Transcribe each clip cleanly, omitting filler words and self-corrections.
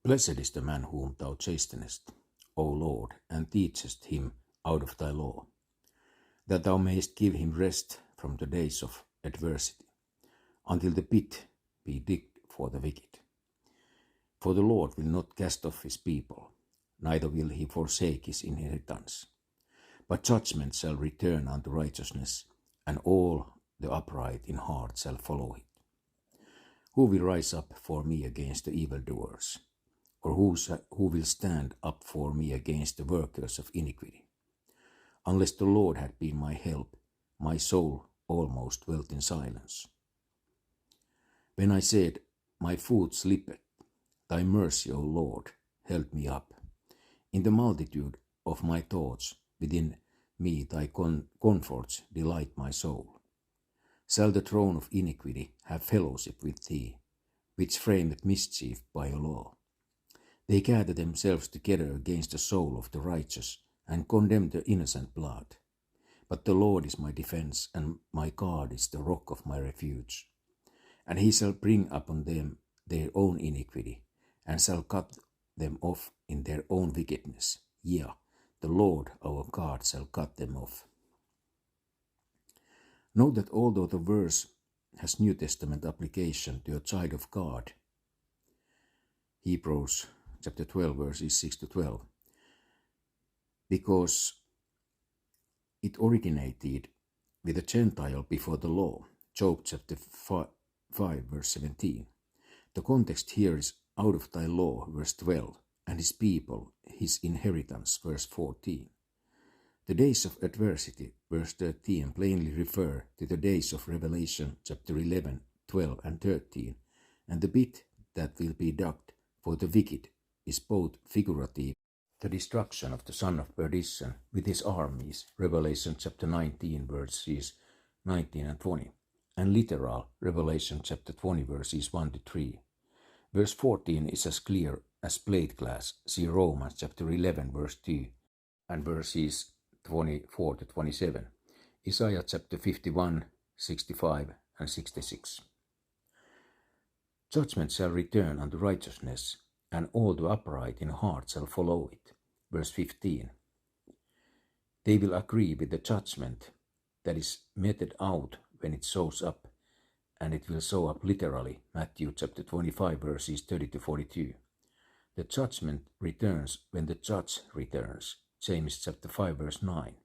Blessed is the man whom thou chastenest, O Lord, and teachest him out of thy law, that thou mayest give him rest from the days of adversity, until the pit be digged for the wicked. For the Lord will not cast off his people, neither will he forsake his inheritance. But judgment shall return unto righteousness, and all the upright in heart shall follow it. Who will rise up for me against the evildoers? Or who will stand up for me against the workers of iniquity? Unless the Lord had been my help, my soul almost dwelt in silence. When I said, my foot slipped, thy mercy, O Lord, held me up. In the multitude of my thoughts within me thy comforts delight my soul. Shall the throne of iniquity have fellowship with thee, which frameth mischief by a law? They gather themselves together against the soul of the righteous, and condemn the innocent blood. But the Lord is my defense, and my God is the rock of my refuge. And he shall bring upon them their own iniquity, and shall cut them off in their own wickedness. Yea, the Lord our God shall cut them off. Note that although the verse has New Testament application to a child of God, Hebrews chapter 12 verses 6 to 12, because it originated with a Gentile before the law, Job chapter 5 verse 17. The context here is out of thy law, verse 12, and his people, his inheritance, verse 14. The days of adversity, verse 13, plainly refer to the days of Revelation chapter 11, 12 and 13, and the pit that will be dug for the wicked is both figurative, the destruction of the son of perdition with his armies, Revelation chapter 19 verses 19 and 20, and literal, Revelation chapter 20 verses 1 to 3. Verse 14 is as clear as plate glass, see Romans chapter 11 verse 2 and verses 24 to 27, Isaiah chapter 51, 65 and 66. Judgment shall return unto righteousness, and all the upright in heart shall follow it. Verse 15. They will agree with the judgment that is meted out when it shows up, and it will show up literally, Matthew chapter 25 verses 30 to 42. The judgment returns when the judge returns, James chapter 5 verse 9.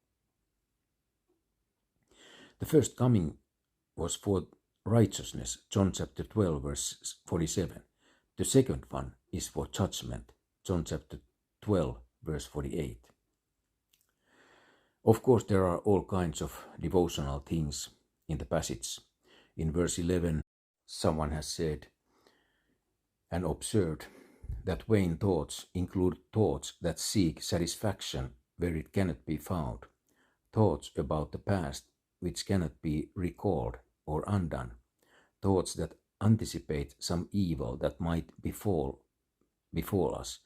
The first coming was for righteousness, John chapter 12 verse 47. The second one is for judgment, John chapter 12 verse 48. Of course, there are all kinds of devotional things in the passage. In verse 11, someone has said and observed that vain thoughts include thoughts that seek satisfaction where it cannot be found, thoughts about the past which cannot be recalled or undone, thoughts that anticipate some evil that might befall us,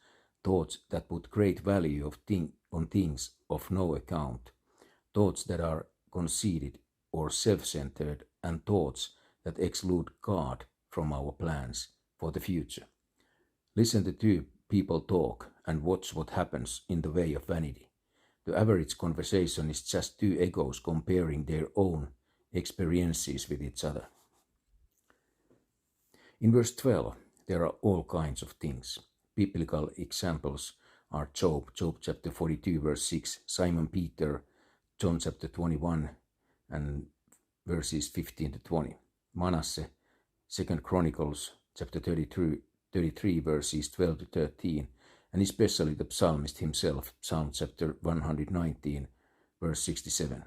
thoughts that put great value on things of no account, thoughts that are conceited or self-centered, and thoughts that exclude God from our plans for the future. Listen to two people talk and watch what happens in the way of vanity. The average conversation is just two egos comparing their own experiences with each other. In verse 12, there are all kinds of things. Biblical examples are Job chapter 42 verse 6, Simon Peter, John chapter 21 and verses 15 to 20, Manasseh, 2 Chronicles chapter 33 verses 12 to 13, and especially the psalmist himself, Psalm chapter 119 verse 67.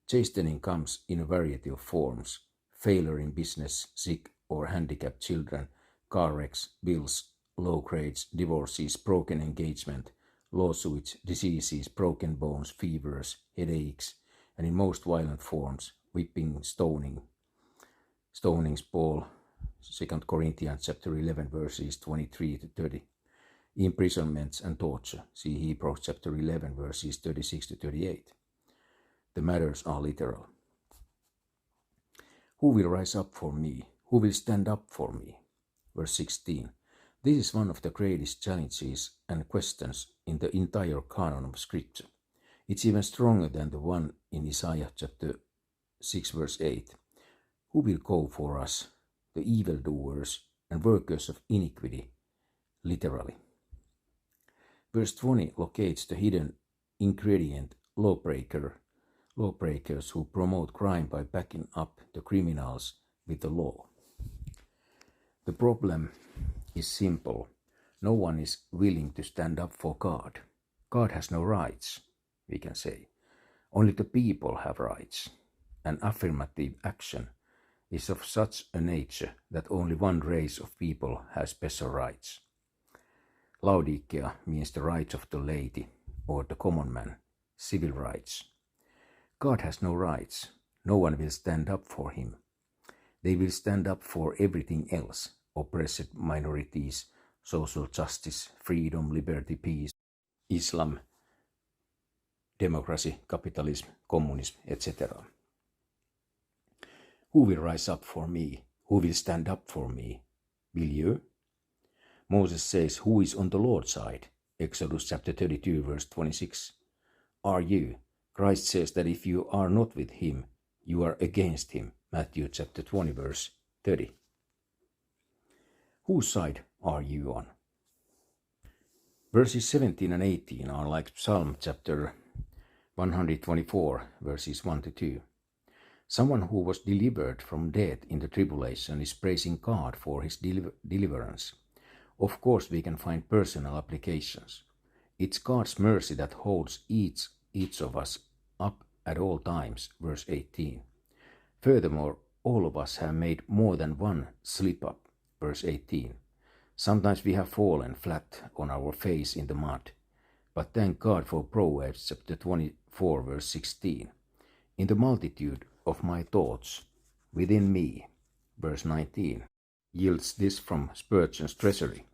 Chastening comes in a variety of forms: failure in business, sick or handicapped children, car wrecks, bills, low grades, divorces, broken engagement, lawsuits, diseases, broken bones, fevers, headaches, and in most violent forms, whipping, stonings, Paul, 2 Corinthians chapter 11 verses 23 to 30, imprisonments and torture, see Hebrews chapter 11 verses 36 to 38. The matters are literal. Who will rise up for me? Who will stand up for me? Verse 16. This is one of the greatest challenges and questions in the entire canon of Scripture. It's even stronger than the one in Isaiah chapter 6 verse 8. Who will go for us, the evildoers and workers of iniquity, literally. Verse 20 locates the hidden ingredient lawbreakers who promote crime by backing up the criminals with the law. The problem is simple. No one is willing to stand up for God. God has no rights, we can say. Only the people have rights. And affirmative action is of such a nature that only one race of people has special rights. Laodicea means the rights of the laity or the common man, civil rights. God has no rights. No one will stand up for him. They will stand up for everything else: oppressed minorities, social justice, freedom, liberty, peace, Islam, democracy, capitalism, communism, etc. Who will rise up for me? Who will stand up for me? Will you? Moses says, who is on the Lord's side? Exodus chapter 32 verse 26. Are you? Christ says that if you are not with him, you are against him. Matthew chapter 20 verse 30. Whose side are you on? Verses 17 and 18 are like Psalm chapter 124 verses 1 to 2. Someone who was delivered from death in the tribulation is praising God for his deliverance. Of course, we can find personal applications. It's God's mercy that holds each of us up at all times, verse 18. Furthermore, all of us have made more than one slip-up, verse 18. Sometimes we have fallen flat on our face in the mud, but thank God for Proverbs chapter 24, verse 16. In the multitude of my thoughts within me, verse 19, yields this from Spurgeon's treasury.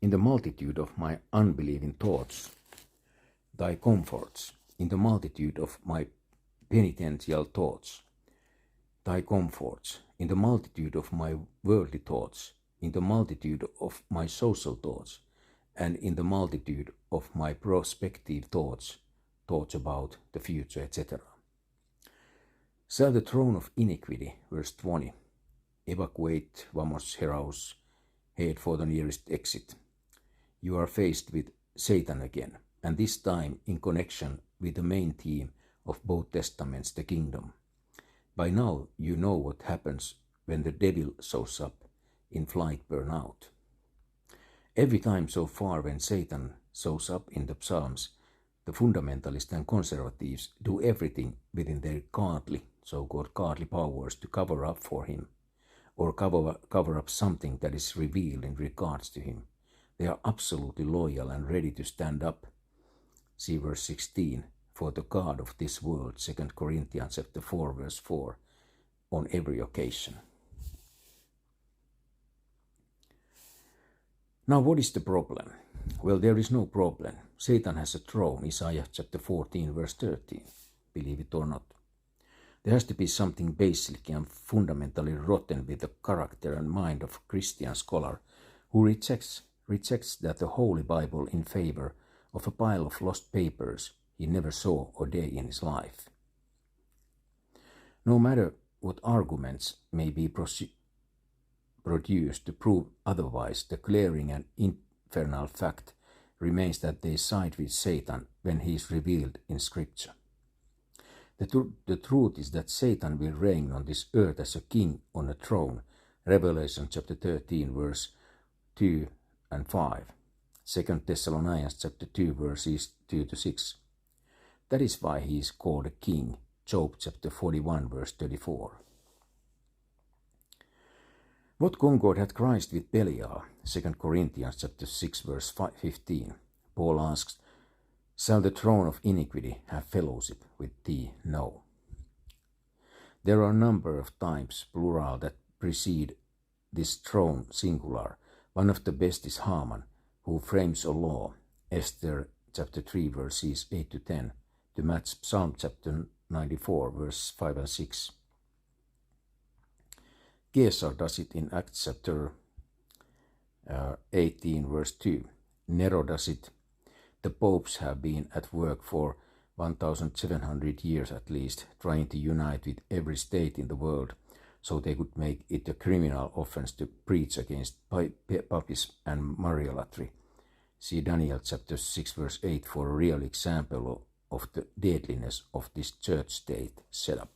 In the multitude of my unbelieving thoughts, thy comforts. In the multitude of my penitential thoughts, thy comforts. In the multitude of my worldly thoughts, in the multitude of my social thoughts, and in the multitude of my prospective thoughts about the future, etc. Sell the throne of iniquity, verse 20. Evacuate, vamos, heraus, head for the nearest exit. You are faced with Satan again, and this time in connection with the main theme of both testaments, the kingdom. By now you know what happens when the devil shows up in flight burnout. Every time so far when Satan shows up in the Psalms, the fundamentalists and conservatives do everything within their so-called godly powers to cover up for him, or cover up something that is revealed in regards to him. They are absolutely loyal and ready to stand up. See verse 16, for the God of this world, 2 Corinthians chapter 4 verse 4, on every occasion. Now what is the problem? Well, there is no problem. Satan has a throne, Isaiah chapter 14 verse 13, believe it or not. There has to be something basic and fundamentally rotten with the character and mind of a Christian scholar who rejects that the Holy Bible in favor of a pile of lost papers he never saw a day in his life. No matter what arguments may be produced to prove otherwise, the glaring and infernal fact remains that they side with Satan when he is revealed in Scripture. The truth is that Satan will reign on this earth as a king on a throne, Revelation chapter 13 verse 2 and 5, 2 Thessalonians chapter 2 verses 2 to 6. That is why he is called a king, Job chapter 41 verse 34. What concord had Christ with Belial? 2 Corinthians chapter 6 verse 15. Paul asks, shall the throne of iniquity have fellowship with thee? No. There are a number of times, plural, that precede this throne, singular. One of the best is Haman, who frames a law, Esther chapter 3 verses 8 to 10, to match Psalm chapter 94 verse 5 and 6. Caesar does it in Acts chapter 18 verse 2. Nero does it. The popes have been at work for 1700 years at least, trying to unite with every state in the world so they could make it a criminal offense to preach against papism and Mariolatry. See Daniel chapter 6 verse 8 for a real example of the deadliness of this church-state setup.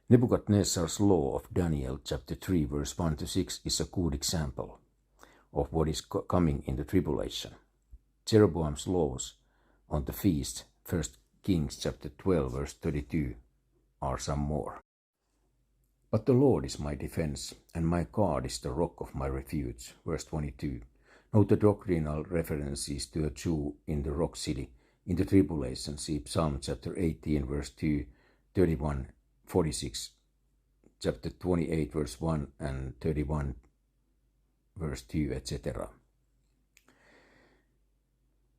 Nebuchadnezzar's law of Daniel chapter 3 verse 1 to 6 is a good example of what is coming in the tribulation. Jeroboam's laws on the feast, 1 Kings chapter 12 verse 32, are some more. But the Lord is my defense, and my God is the rock of my refuge, verse 22. Note the doctrinal references to a Jew in the rock city. In the tribulation, see Psalm chapter 18 verse 2, 31, 46, chapter 28 verse 1 and 31 verse 2, etc.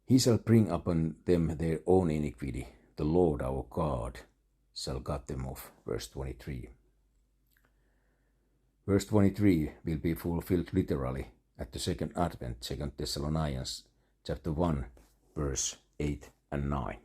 He shall bring upon them their own iniquity. The Lord our God shall cut them off. Verse 23. Verse 23 will be fulfilled literally at the second advent, 2 Thessalonians chapter 1, verse 8 and 9.